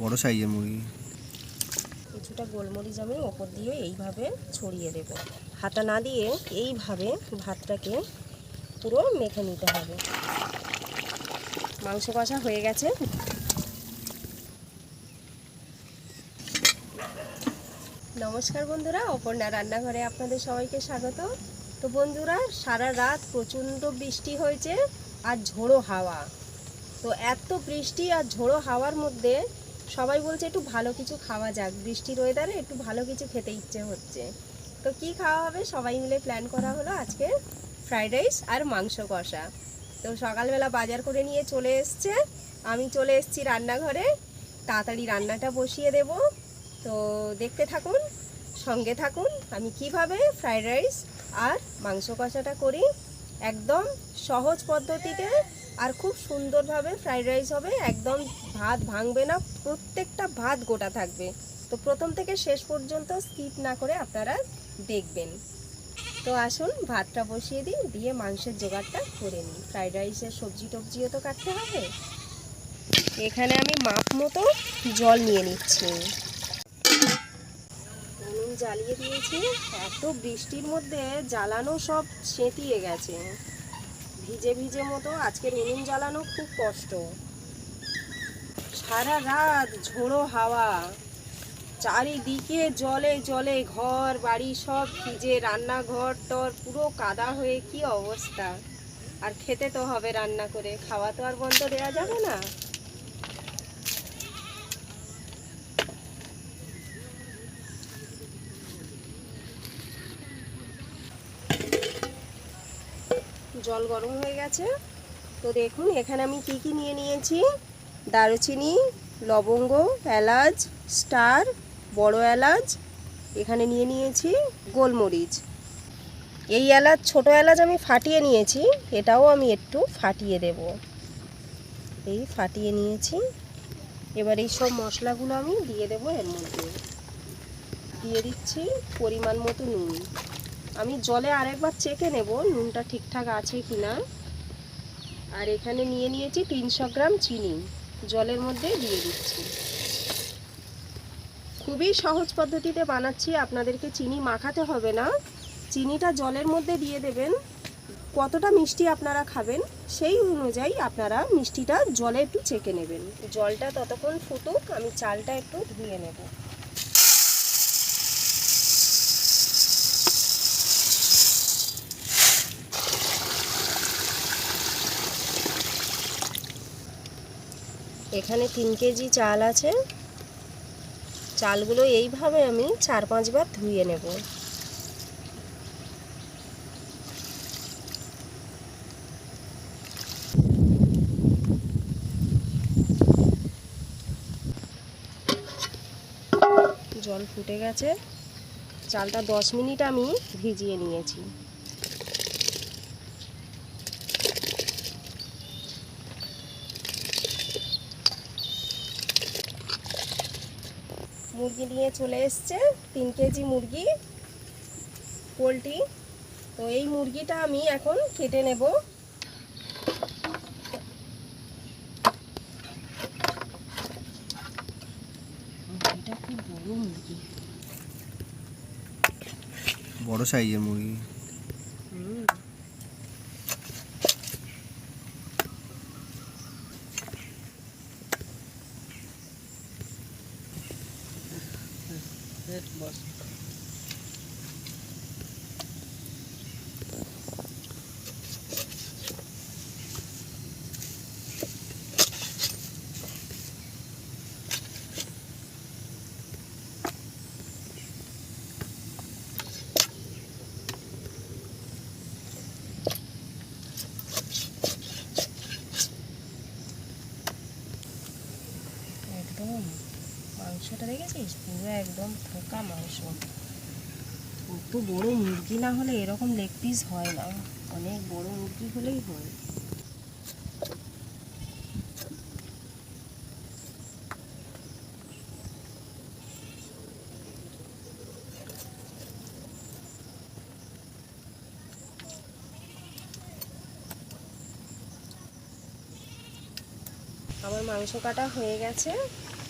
বড় সাইজের মুরগি। কিছুটা গোলমরিচ আমি ওপর দিয়ে এইভাবে ছড়িয়ে দেব। হাতা না দিয়ে এইভাবে ভাতটাকে পুরো মেখে নিতে হবে। মাংস কষা হয়ে গেছে। নমস্কার বন্ধুরা, অপর্ণা রান্নাঘরে আপনাদের সবাইকে স্বাগত। তো বন্ধুরা, সারা রাত প্রচণ্ড বৃষ্টি হয়েছে আর ঝোড়ো হাওয়া। তো এত বৃষ্টি আর ঝোড়ো হাওয়ার মধ্যে সবাই বলছে একটু ভালো কিছু খাওয়া যাক, বৃষ্টির ওয়েদারে একটু ভালো কিছু খেতে ইচ্ছে হচ্ছে। তো কি খাওয়া হবে, সবাই মিলে প্ল্যান করা হলো আজকে ফ্রাইড রাইস আর মাংস কষা। তো সকালবেলা বাজার করে নিয়ে চলে এসছে, আমি চলে এসেছি রান্নাঘরে। তাড়াতাড়ি রান্নাটা বসিয়ে দেব। তো দেখতে থাকুন, সঙ্গে থাকুন আমি কিভাবে ফ্রাইড রাইস আর মাংস কষাটা করি। একদম সহজ পদ্ধতিতে আর খুব সুন্দরভাবে ফ্রাইড রাইস হবে। একদম ভাত ভাঙবে না, প্রত্যেকটা ভাত গোটা থাকবে। তো প্রথম থেকে শেষ পর্যন্ত স্কিপ না করে আপনারা দেখবেন। তো আসুন ভাতটা বসিয়ে দিই, দিয়ে মাংসের জোগাড়টা করে নিই। ফ্রাইড রাইসের সবজি টবজিও তো কাটতে হবে। এখানে আমি মাপ মতো জল নিয়ে নিচ্ছি। উনুন জ্বালিয়ে দিয়েছি। এত বৃষ্টির মধ্যে জ্বালানো সব সেঁতিয়ে গেছে, ভিজে ভিজে মতো। আজকের উনুন জ্বালানো খুব কষ্ট। সারা রাত ঝোড়ো হাওয়া, চারিদিকে জলে জলে, ঘর বাড়ি সব ভিজে, রান্নাঘর টর পুরো কাদা হয়ে কি অবস্থা। আর খেতে তো হবে রান্না করে, খাওয়া তো আর বন্ধ দেওয়া যাবে না। জল গরম হয়ে গেছে। তো দেখুন এখানে আমি কি কি নিয়ে নিয়েছি। দারুচিনি, লবঙ্গ, এলাচ, স্টার, বড় এলাচ, এখানে নিয়ে নিয়েছি গোলমরিচ। এই এলাচ, ছোট এলাচ আমি ফাটিয়ে নিয়েছি, এটাও আমি একটু ফাটিয়ে দেব। এই ফাটিয়ে নিয়েছি। এবার এই সব মশলাগুলো আমি দিয়ে দেব এর মধ্যে। দিয়ে দিচ্ছি পরিমাণ মতো নুন। আমি জলে আরেকবার চেখে নেব নুনটা ঠিকঠাক আছে কিনা। আর এখানে নিয়ে নিয়েছি 300 গ্রাম চিনি, জলের মধ্যে দিয়ে দিচ্ছি। খুবই সহজ পদ্ধতিতে বানাচ্ছি, আপনাদেরকে চিনি মাখাতে হবে না। চিনিটা জলের মধ্যে দিয়ে দেবেন। কতটা মিষ্টি আপনারা খাবেন সেই অনুযায়ী আপনারা মিষ্টিটা জলে একটু চেখে নেবেন। জলটা ততক্ষণ ফুটুক, আমি চালটা একটু ধুয়ে নেব। এখানে 3 কেজি চাল আছে। চালগুলো এইভাবে আমি 4-5 বার ধুয়ে নেব। জল ফুটে গেছে। চালটা 10 মিনিট আমি ভিজিয়ে নিয়েছি। মুরগি নিয়ে চলে এসছে, 3 কেজি মুরগি, পোলট্রি। তো এই মুরগিটা আমি এখন কেটে নেব। এটা খুব বড় মুরগি, বড় সাইজের মুরগি। বস একদম মাংসটা দেখেছিস, পুরো একদম থোকা মাংস। কত বড় মুরগি না হলে এরকম লেগ পিস হয় না, অনেক বড় মুরগি হলেই হয়। আমার মাংস কাটা হয়ে গেছে।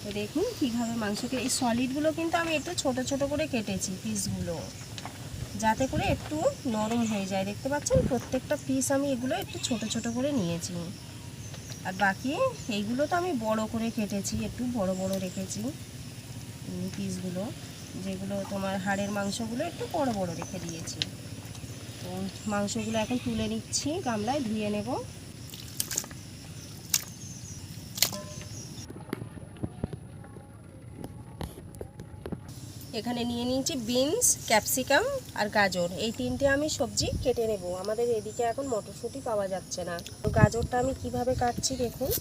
তো দেখুন কীভাবে মাংসকে, এই সলিডগুলো কিন্তু আমি একটু ছোট ছোট করে কেটেছি পিসগুলো, যাতে করে একটু নরম হয়ে যায়। দেখতে পাচ্ছেন প্রত্যেকটা পিস আমি এগুলো একটু ছোট ছোট করে নিয়েছি। আর বাকি এইগুলো তো আমি বড় করে কেটেছি, একটু বড় বড় রেখেছি পিসগুলো। যেগুলো তোমার হাড়ের মাংসগুলো একটু বড় বড় রেখে দিয়েছি। তো মাংসগুলো এখন তুলে নিচ্ছি, গামলায় ধুয়ে নেব। এখানে নিয়ে নিয়েছি বিনস, ক্যাপসিকাম আর গাজর, এই তিনটে আমি সবজি কেটে নেব। আমাদের এদিকে এখন মটরশুঁটি পাওয়া যাচ্ছে না। তো গাজরটা আমি কিভাবে কাটছি দেখুন।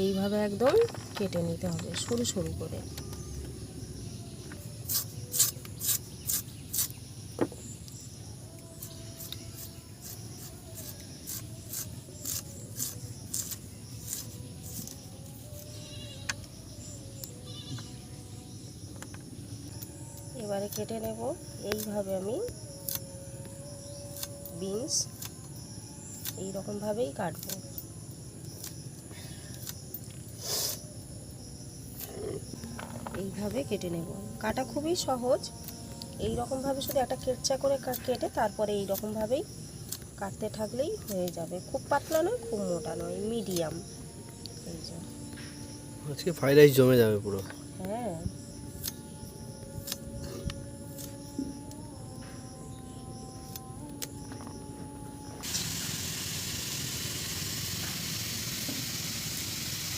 এইভাবে একদম কেটে নিতে হবে সরু সরু করে। এবারে কেটে নেব এইভাবে। আমি বিনস এই রকম ভাবেই কাটবো। এইভাবে কেটে নেব। কাটা খুবই সহজ। এই রকম ভাবে শুধু একটা কেটচা করে কেটে তারপরে এই রকম ভাবেই কাটতে থাকলেই হয়ে যাবে। খুব পাতলা নয়, খুব মোটা নয়, মিডিয়াম। এই যে আজকে ফ্রাইড রাইস জমে যাবে পুরো। হ্যাঁ,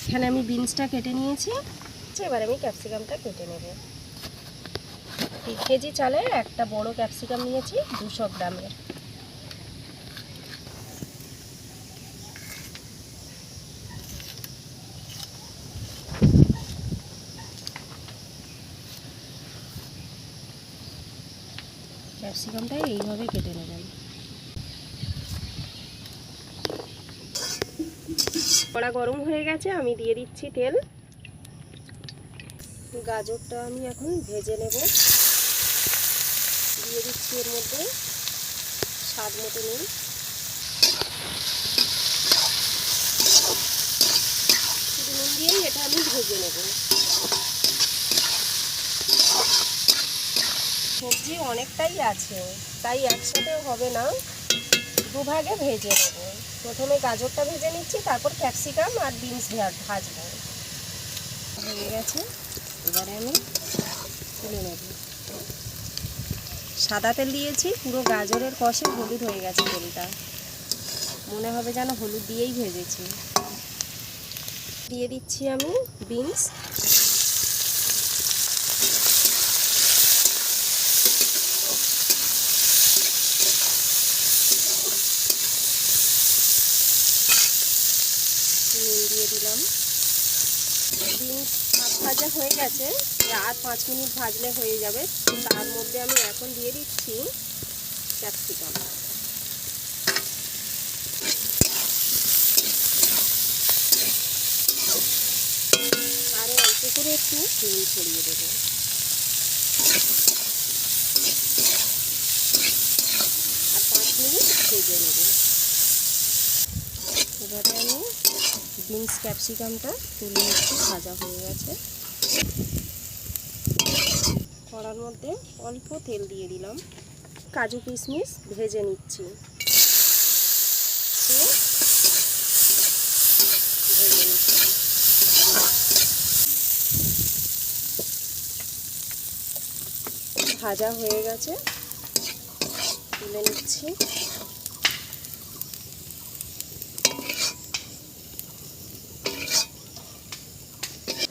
এখানে আমি বিনসটা কেটে নিয়েছি। এবার আমি ক্যাপসিকামটা কেটে নেব। 1 কেজি চালে একটা বড় ক্যাপসিকাম নিয়েছি 200 গ্রামের। ক্যাপসিকামটা এইভাবে কেটে নেবেন। কড়া গরম হয়ে গেছে, আমি দিয়ে দিচ্ছি তেল। গাজরটা আমি এখন ভেজে নেব। দিয়ে দিচ্ছি এর মধ্যে স্বাদ মতো নুন। শুধু নুন দিয়েই এটা আমি ভেজে নেব। সবজি অনেকটাই আছে, তাই একসাথে হবে না, দুভাগে ভেজে নেব। প্রথমে গাজরটা ভেজে নিচ্ছি, তারপর ক্যাপসিকাম আর বিনস ভাজবো। হয়ে গেছে, এবারে আমি তুলে নেব। সাদা তেল দিয়েছি, পুরো গাজরের কষে হলুদ হয়ে গেছে তেলটা, মনে হবে যেন হলুদ দিয়েই ভেজেছি। দিয়ে দিচ্ছি আমি বিনস। নুন দিয়ে দিলাম। বিনস হাফ ভাজা হয়ে গেছে, আর 5 মিনিট ভাজলে হয়ে যাবে। তার মধ্যে আমি এখন দিয়ে দিচ্ছি ক্যাপসিকাম। আরও অল্প করে একটু নুন ছড়িয়ে দেবো। আর 5 মিনিট ভেজে নেব। এবারে আমি বিনস ক্যাপসিকামটা তুলে নিচ্ছি, ভাজা হয়ে গেছে। কড়ার মধ্যে অল্প তেল দিয়ে দিলাম। কাজু কিশমিশ ভেজে নিচ্ছি। ভেজে নিচ্ছি। ভাজা হয়ে গেছে, তুলে নিচ্ছি।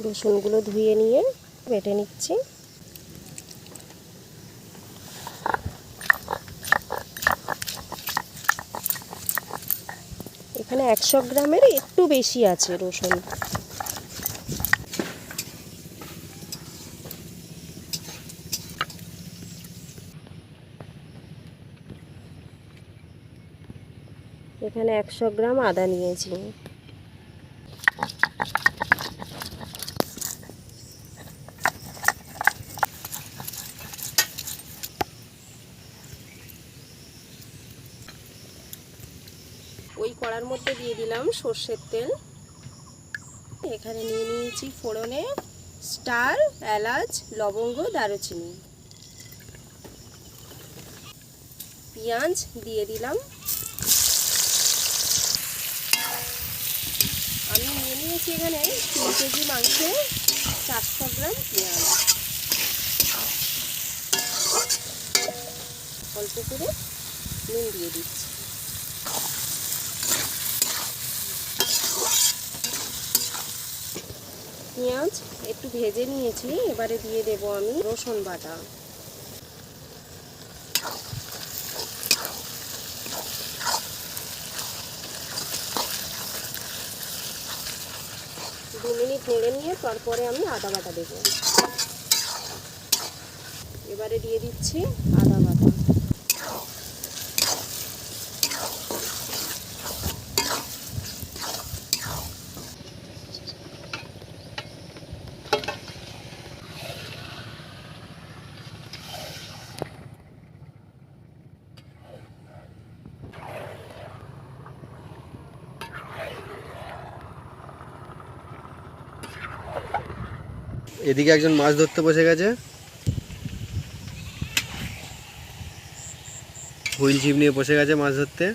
রসুনগুলো ধুয়ে নিয়ে বেটে নিচ্ছি। এখানে 100 গ্রামের একটু বেশি আছে রসুন। এখানে 100 গ্রাম আদা নিয়েছি। ওই কড়ার মধ্যে দিয়ে দিলাম সর্ষের তেল। এখানে নিয়ে নিয়েছি ফোড়নে স্টার, এলাচ, লবঙ্গ, দারুচিনি। পেঁয়াজ দিয়ে দিলাম। আমি নিয়ে নিয়েছি এখানে 3 কেজি মাংসে 400 গ্রাম পেঁয়াজ। অল্প করে নুন দিয়ে দিচ্ছি। পেঁয়াজ একটু ভেজে নিয়েছি, এবারে দিয়ে দেব আমি রসুন বাটা। দু মিনিট নেড়ে নিয়ে তারপরে আমি আদা বাটা দেব। এবারে দিয়ে দিচ্ছি আদা বাটা। এদিকে একজন মাছ ধরতে বসে গেছে, হুইল ছিপ নিয়ে বসে গেছে মাছ ধরতে।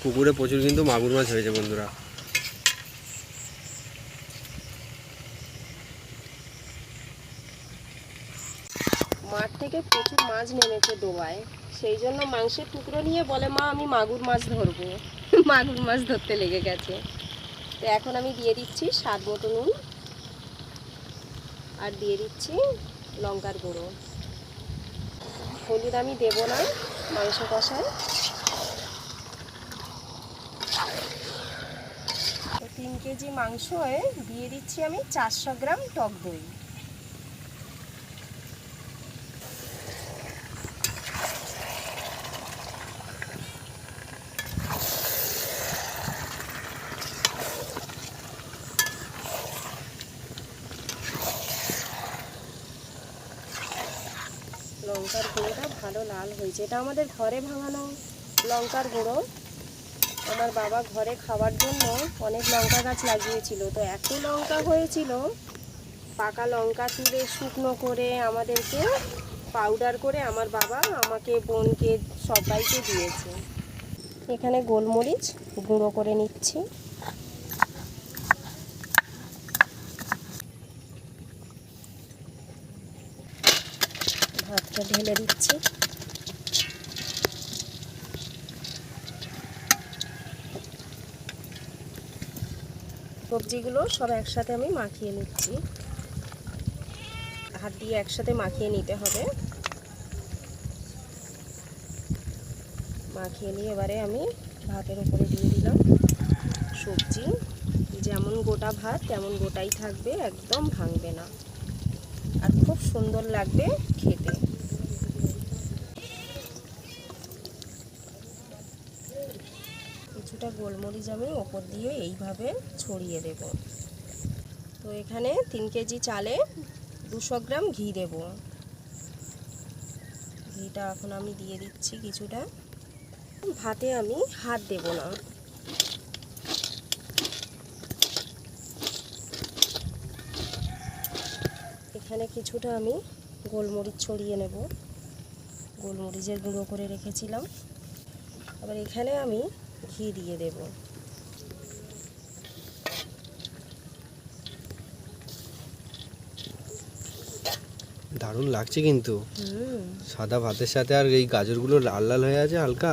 পুকুরে প্রচুর কিন্তু মাগুর মাছ হয়েছে বন্ধুরা। মাঠ থেকে প্রচুর মাছ নেমেছে ডোবায়, সেই জন্য মাংসের টুকরো নিয়ে বলে মা আমি মাগুর মাছ ধরবো। মাগুর মাছ ধরতে লেগে গেছে। তো এখন আমি দিয়ে দিচ্ছি স্বাদ মতো নুন, আর দিয়ে দিচ্ছি লঙ্কার গুঁড়ো। হলুদ আমি দেবো না মাংস কষায়। 3 কেজি মাংসে দিয়ে দিচ্ছি আমি 400 গ্রাম টক দই। লঙ্কার গুঁড়োটা ভালো লাল হয়েছে। এটা আমাদের ঘরে ভাঙানো লঙ্কার গুঁড়ো। আমার বাবা ঘরে খাওয়ার জন্য অনেক লঙ্কা গাছ লাগিয়েছিল, তো এত লঙ্কা হয়েছিল, পাকা লঙ্কা তুলে শুকনো করে আমাদেরকে পাউডার করে আমার বাবা আমাকে, বোনকে, সবাইকে দিয়েছে। এখানে গোলমরিচ গুঁড়ো করে নিচ্ছি। ভাতটা ঢেলে দিচ্ছি। সবজিগুলো সব একসাথে আমি মাখিয়ে নিচ্ছি। হাত দিয়ে একসাথে মাখিয়ে নিতে হবে। মাখিয়ে নিয়ে এবারে আমি ভাতের উপরে দিয়ে দিলাম সবজি। যেমন গোটা ভাত তেমন গোটাই থাকবে, একদম ভাঙবে না, আর খুব সুন্দর লাগবে খেতে। কিছুটা গোলমরিচ আমি ওপর দিয়ে এইভাবে ছড়িয়ে দেব। তো এখানে 3 কেজি চালে 200 গ্রাম ঘি দেব। ঘিটা এখন আমি দিয়ে দিচ্ছি কিছুটা। ভাতে আমি হাত দেব না। এখানে কিছুটা আমি গোলমরিচ ছড়িয়ে নেব, গোলমরিচের গুঁড়ো করে রেখেছিলাম। আবার এখানে আমি ঘি দিয়ে দেব। দারুণ লাগছে কিন্তু সাদা ভাতের সাথে। আর এই গাজরগুলো লাল লাল হয়ে আছে হালকা।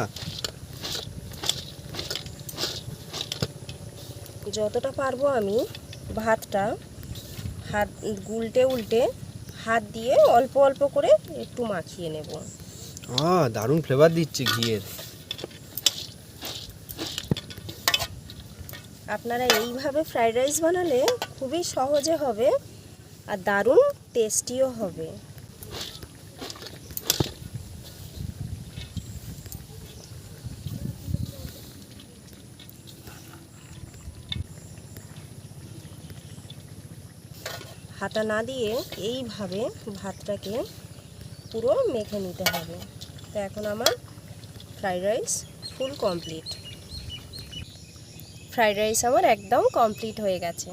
যতটা পারবো আমি ভাতটা হাত উল্টে উল্টে হাত দিয়ে অল্প অল্প করে একটু মাখিয়ে নেব। দারুণ ফ্লেভার দিচ্ছে ঘিয়ের। আপনারা এইভাবে ফ্রাইড রাইস বানালে খুবই সহজে হবে আর দারুণ টেস্টিও হবে। হাতা না দিয়ে এইভাবে ভাতটাকে পুরো মেখে নিতে হবে। তো এখন আমার fried rice full complete. Fried rice আমার একদম কমপ্লিট হয়ে গেছে।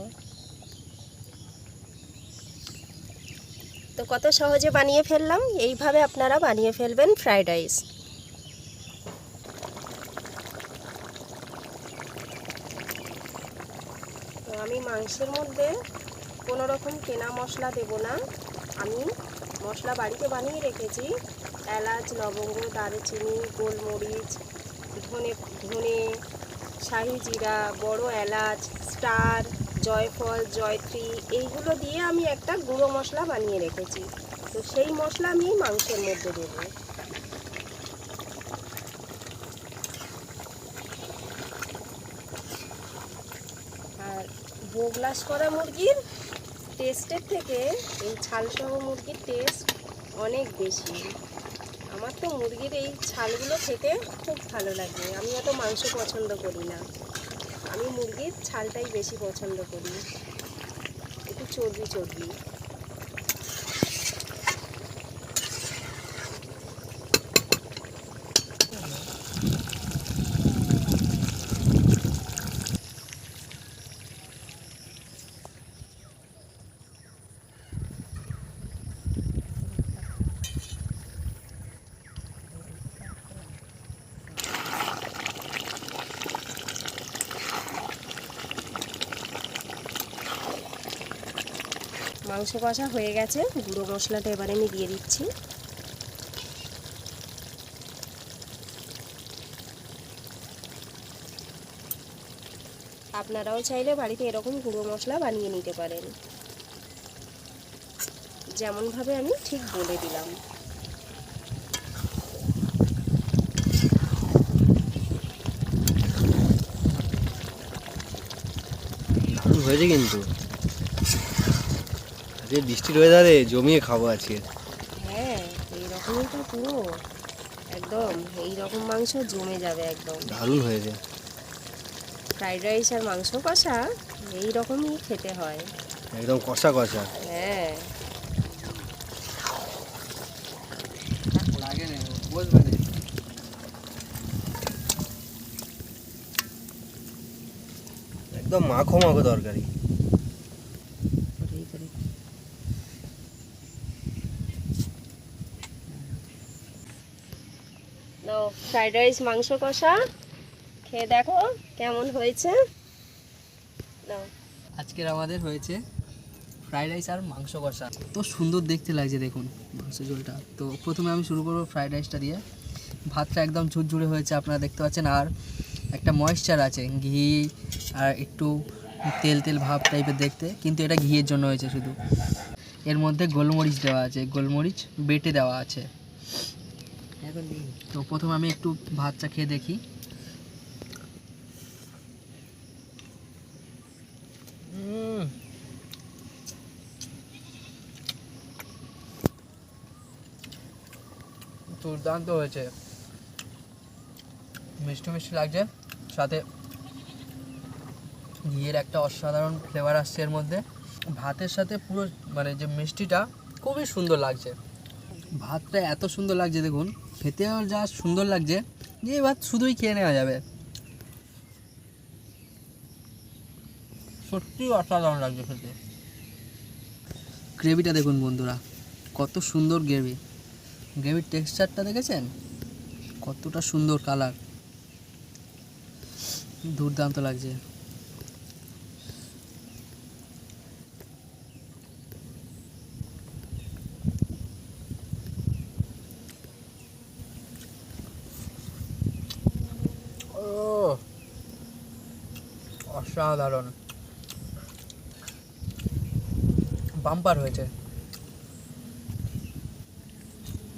তো কত সহজে বানিয়ে ফেললাম। এইভাবে আপনারা বানিয়ে ফেলবেন ফ্রাইড রাইস। তো আমি মাংসের মধ্যে কোনো রকম কেনা মশলা দেব না। আমি মশলা বাড়িতে বানিয়ে রেখেছি। এলাচ, লবঙ্গ, দারুচিনি, গোলমরিচ, ধনে, শাহি জিরা, বড় এলাচ, স্টার, জয়ফল, জয়ত্রী, এইগুলো দিয়ে আমি একটা গুঁড়ো মশলা বানিয়ে রেখেছি। তো সেই মশলা আমি মাংসের মধ্যে দেব। আর বোগলাস করা মুরগির টেস্টের থেকে এই ছালসহ মুরগির টেস্ট অনেক বেশি। আমার তো মুরগির এই ছালগুলো খেতে খুব ভালো লাগে। আমি অত মাংস পছন্দ করি না, আমি মুরগির ছালটাই বেশি পছন্দ করি, একটু চর্বি চর্বি। মাংস কষা হয়ে গেছে, গুঁড়ো মশলাটা এবারে আমি দিয়ে দিচ্ছি। আপনারাও চাইলে বাড়িতে এরকম গুঁড়ো মশলা বানিয়ে নিতে পারেন, যেমনভাবে আমি ঠিক বলে দিলাম। দারুণ হয়েছে কিন্তু। আজকে বৃষ্টির ওয়েদারে জমিয়ে খাবো আজকে। হ্যাঁ, এইরকমই তো পুরো একদম এইরকম মাংস জমে যাবে একদম। দারুণ হয়েছে। ফ্রাইড রাইস আর মাংস কষা এইরকমই খেতে হয়, একদম কষা কষা। হ্যাঁ। একদম মাখো মাখো তরকারি। নাও ফ্রাইড রাইস মাংস কষা খেয়ে দেখো কেমন হয়েছে। নাও। আজকের আমাদের হয়েছে ফ্রাইড রাইস আর মাংস কষা। তো সুন্দর দেখতে লাগছে দেখুন মাংস ঝোলটা। তো প্রথমে আমি শুরু করবো ফ্রাইড রাইসটা দিয়ে। ভাতটা একদম ঝুরঝুরে হয়েছে আপনারা দেখতে পাচ্ছেন, আর একটা ময়েশ্চার আছে, ঘি আর একটু তেল তেল ভাব টাইপের দেখতে, কিন্তু এটা ঘিয়ের জন্য হয়েছে শুধু। এর মধ্যে গোলমরিচ দেওয়া আছে, গোলমরিচ বেটে দেওয়া আছে। তো প্রথমে আমি একটু ভাতটা খেয়ে দেখি। দুর্দান্ত হয়েছে, মিষ্টি মিষ্টি লাগছে, সাথে ঘিয়ের একটা অসাধারণ ফ্লেভার আসছে এর মধ্যে। ভাতের সাথে পুরো মানে যে মিষ্টিটা খুবই সুন্দর লাগছে। ভাতটা এত সুন্দর লাগছে দেখুন, খেতেও যা সুন্দর লাগছে যে এই ভাত শুধুই খেয়ে নেওয়া যাবে। সত্যি অসাধারণ লাগছে খেতে। গ্রেভিটা দেখুন বন্ধুরা, কত সুন্দর গ্রেভি। গ্রেভির টেক্সচারটা দেখেছেন কতটা সুন্দর, কালার দুর্দান্ত লাগছে। অসাধারণ, বাম্পার হয়েছে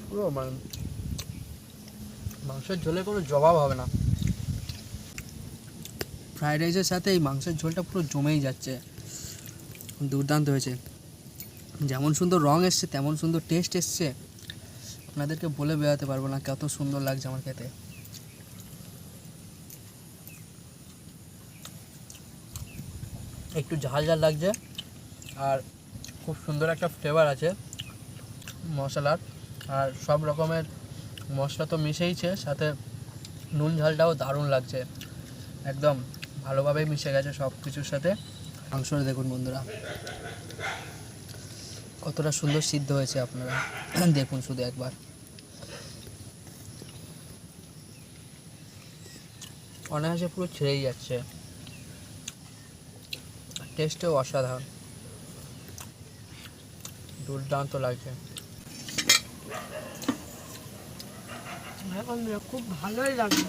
পুরো। মানে মাংসের ঝোলে কোনো জবাব হবে না। ফ্রাইড রাইসের সাথে এই মাংসের ঝোলটা পুরো জমেই যাচ্ছে, দুর্দান্ত হয়েছে। যেমন সুন্দর রং এসছে তেমন সুন্দর টেস্ট এসছে, আপনাদেরকে বলে বোঝাতে পারবো না কত সুন্দর লাগছে আমার খেতে। একটু ঝাল ঝাল লাগছে, আর খুব সুন্দর একটা ফ্লেভার আছে মশলার, আর সব রকমের মশলা তো মিশেইছে, সাথে নুন ঝালটাও দারুণ লাগছে, একদম ভালোভাবে মিশে গেছে সব কিছুর সাথে। মাংসটা দেখুন বন্ধুরা কতটা সুন্দর সিদ্ধ হয়েছে, আপনারা দেখুন শুধু একবার। অনায়াসে পুরো ছেড়েই যাচ্ছে, টেস্টেও অসাধারণ, দুর্দান্ত লাগছে। বন্ধুরা খুব ভালোই লাগবে,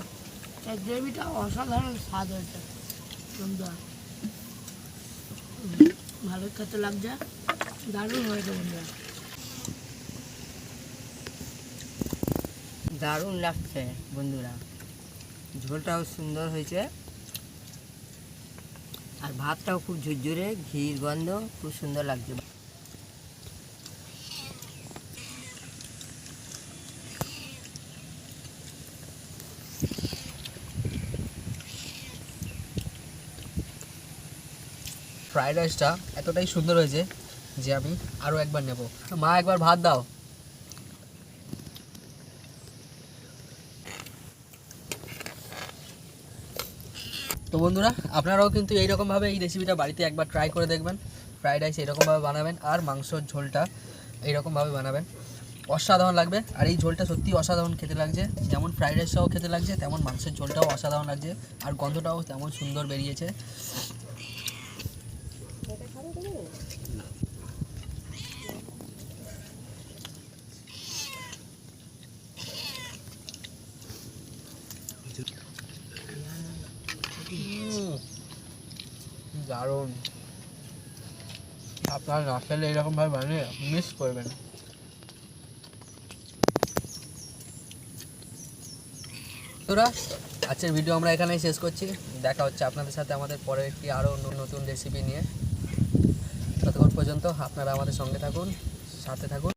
এই গ্রেভিটা অসাধারণ স্বাদ হয়েছে বন্ধুরা, ভালোই খেতে লাগছে, দারুণ হয়েছে বন্ধুরা। দারুণ লাগছে বন্ধুরা, ঝোলটাও সুন্দর হয়েছে আর ভাতটাও খুব ঝুরঝুরে, ঘির গন্ধ খুব সুন্দর লাগছে। ফ্রাইড রাইসটা এতটাই সুন্দর হয়েছে যে আমি আরও একবার নেব। মা একবার ভাত দাও। তো বন্ধুরা আপনারাও কিন্তু এইরকমভাবে এই রেসিপিটা বাড়িতে একবার ট্রাই করে দেখবেন। ফ্রাইড রাইস এইরকমভাবে বানাবেন আর মাংসর ঝোলটা এইরকমভাবে বানাবেন, অসাধারণ লাগবে। আর এই ঝোলটা সত্যি অসাধারণ খেতে লাগছে, যেমন ফ্রাইড রাইসটাও খেতে লাগছে তেমন মাংসের ঝোলটাও অসাধারণ লাগছে, আর গন্ধটাও তেমন সুন্দর বেরিয়েছে। দারুণ, আপনারা না খেলে এরকমভাবে বানিয়ে মিস করবেন। তোরা আজকের ভিডিও আমরা এখানেই শেষ করছি, দেখা হচ্ছে আপনাদের সাথে আমাদের পরে একটি আরও নতুন রেসিপি নিয়ে। ততক্ষণ পর্যন্ত আপনারা আমাদের সঙ্গে থাকুন, সাথে থাকুন।